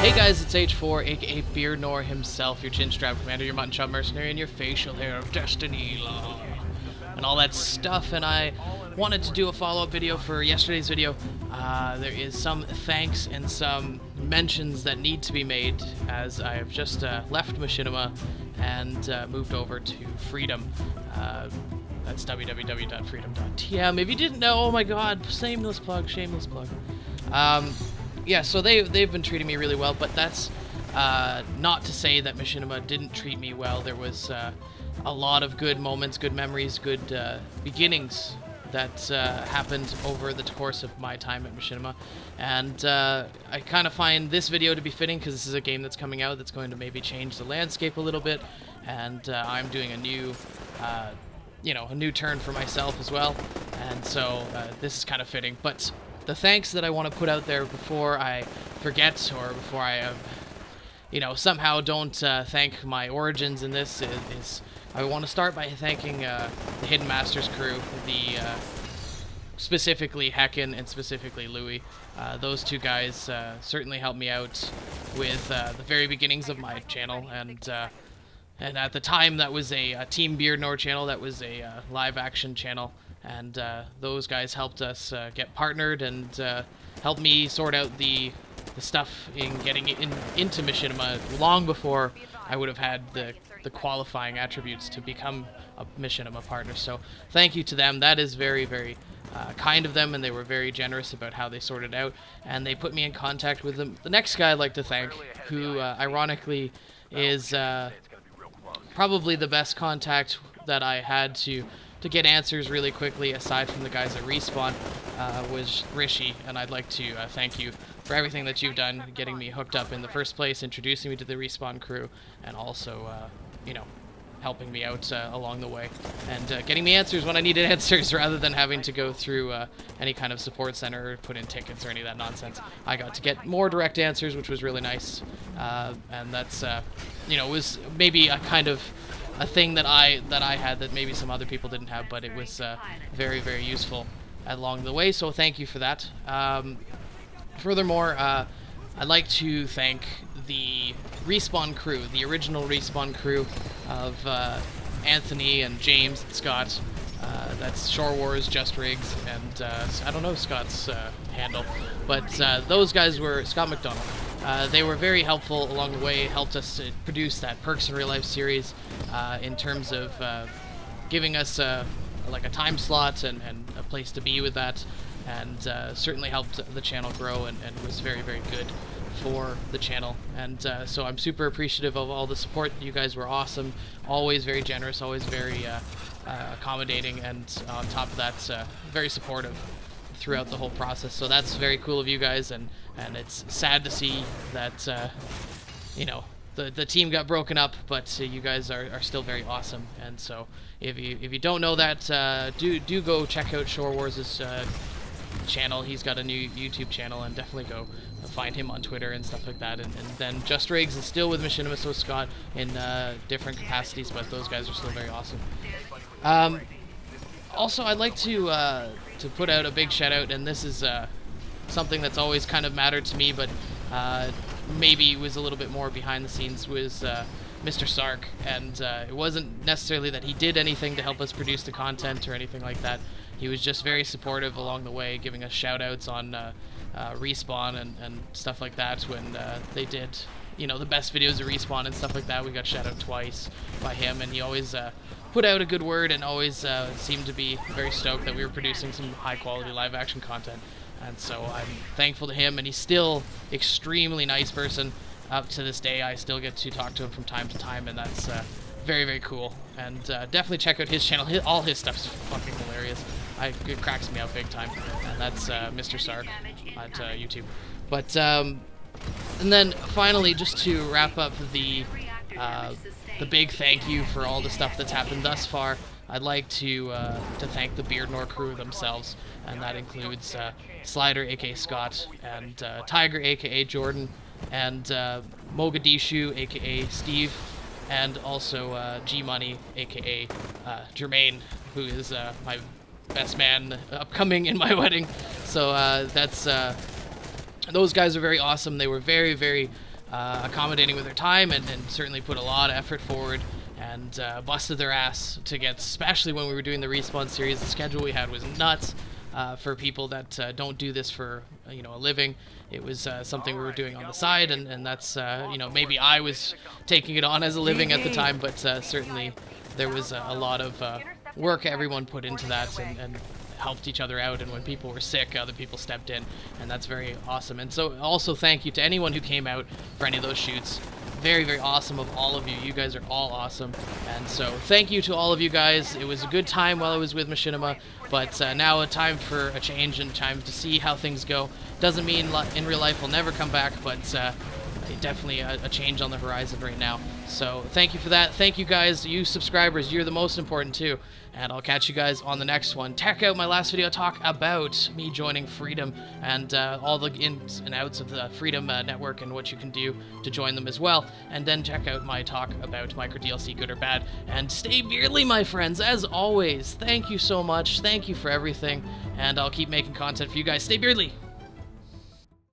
Hey guys, it's H4, aka Beardnor himself, your chin strap commander, your mutton chop mercenary, and your facial hair of destiny, and all that stuff. And I wanted to do a follow-up video for yesterday's video. There is some thanks and some mentions that need to be made, as I have just left Machinima and moved over to Freedom. That's www.freedom.tm. If you didn't know, oh my god, shameless plug, shameless plug. Yeah, so they've been treating me really well, but that's not to say that Machinima didn't treat me well. There was a lot of good moments, good memories, good beginnings that happened over the course of my time at Machinima, and I kind of find this video to be fitting because this is a game that's coming out that's going to maybe change the landscape a little bit, and I'm doing a new a new turn for myself as well, and so this is kind of fitting. But the thanks that I want to put out there before I forget, or before I somehow don't thank my origins in this, is I want to start by thanking the Hidden Masters crew, specifically Hecknn and specifically Louis. Those two guys certainly helped me out with the very beginnings of my channel, and at the time that was a Team Beardnor channel, that was a live action channel, and those guys helped us get partnered and helped me sort out the stuff in getting into Machinima long before I would have had the qualifying attributes to become a Machinima partner. So thank you to them. That is very, very kind of them, and they were very generous about how they sorted out, and they put me in contact with them. The next guy I'd like to thank, who ironically is probably the best contact that I had to get answers really quickly, aside from the guys at Respawn, was Rishi, and I'd like to thank you for everything that you've done, getting me hooked up in the first place, introducing me to the Respawn crew, and also, helping me out along the way, and getting me answers when I needed answers, rather than having to go through any kind of support center or put in tickets or any of that nonsense. I got to get more direct answers, which was really nice, and that's, was maybe a kind of a thing that I had that maybe some other people didn't have, but it was very, very useful along the way, so thank you for that. Furthermore, I'd like to thank the Respawn crew, the original Respawn crew of Anthony and James and Scott. That's Shore Wars, Just Rigs, and I don't know Scott's handle, but those guys were Scott McDonald. They were very helpful along the way, helped us produce that Perks in Real Life series in terms of giving us like a time slot and a place to be with that, and certainly helped the channel grow and was very, very good for the channel. And so I'm super appreciative of all the support. You guys were awesome, always very generous, always very accommodating, and on top of that, very supportive throughout the whole process. So that's very cool of you guys, and it's sad to see that the team got broken up, but you guys are still very awesome. And so if you don't know that, do go check out Shore Wars' channel. He's got a new YouTube channel, and definitely go find him on Twitter and stuff like that. And then Just Riggs is still with Machinima, so is Scott, in different capacities, but those guys are still very awesome. Also, I'd like to put out a big shout out, and this is something that's always kind of mattered to me, but maybe was a little bit more behind the scenes, was Mr. Sark. And it wasn't necessarily that he did anything to help us produce the content or anything like that. He was just very supportive along the way, giving us shout-outs on Respawn and stuff like that when they did, the best videos of Respawn and stuff like that. We got shout-out twice by him, and he always put out a good word, and always seemed to be very stoked that we were producing some high-quality live-action content. And so I'm thankful to him, and he's still extremely nice person up to this day. I still get to talk to him from time to time, and that's very, very cool. And definitely check out his channel. All his stuff's fucking hilarious. It cracks me up big time, and that's Mr. Sark at YouTube. But and then finally, just to wrap up the big thank you for all the stuff that's happened thus far, I'd like to thank the Beardnor crew themselves, and that includes Slider, aka Scott, and Tiger, aka Jordan, and Mogadishu, aka Steve, and also G-Money, aka Jermaine, who is my best man upcoming in my wedding. So that's those guys are very awesome. They were very, very accommodating with their time, and certainly put a lot of effort forward and busted their ass to get, especially when we were doing the Respawn series. The schedule we had was nuts for people that don't do this for a living. It was something we were doing on the side, and that's maybe I was taking it on as a living at the time, but certainly there was a lot of work everyone put into that, and helped each other out, and when people were sick, other people stepped in, and that's very awesome. And so also thank you to anyone who came out for any of those shoots. Very, very awesome of all of you. You guys are all awesome, and so thank you to all of you guys. It was a good time while I was with Machinima, but now a time for a change and time to see how things go. Doesn't mean in real life we'll never come back, but definitely a change on the horizon right now. So thank you for that. Thank you guys, you subscribers. You're the most important too. And I'll catch you guys on the next one. Check out my last video talk about me joining Freedom and all the ins and outs of the Freedom network and what you can do to join them as well. And then check out my talk about micro DLC, good or bad. And stay beardly, my friends, as always. Thank you so much. Thank you for everything. And I'll keep making content for you guys. Stay beardly.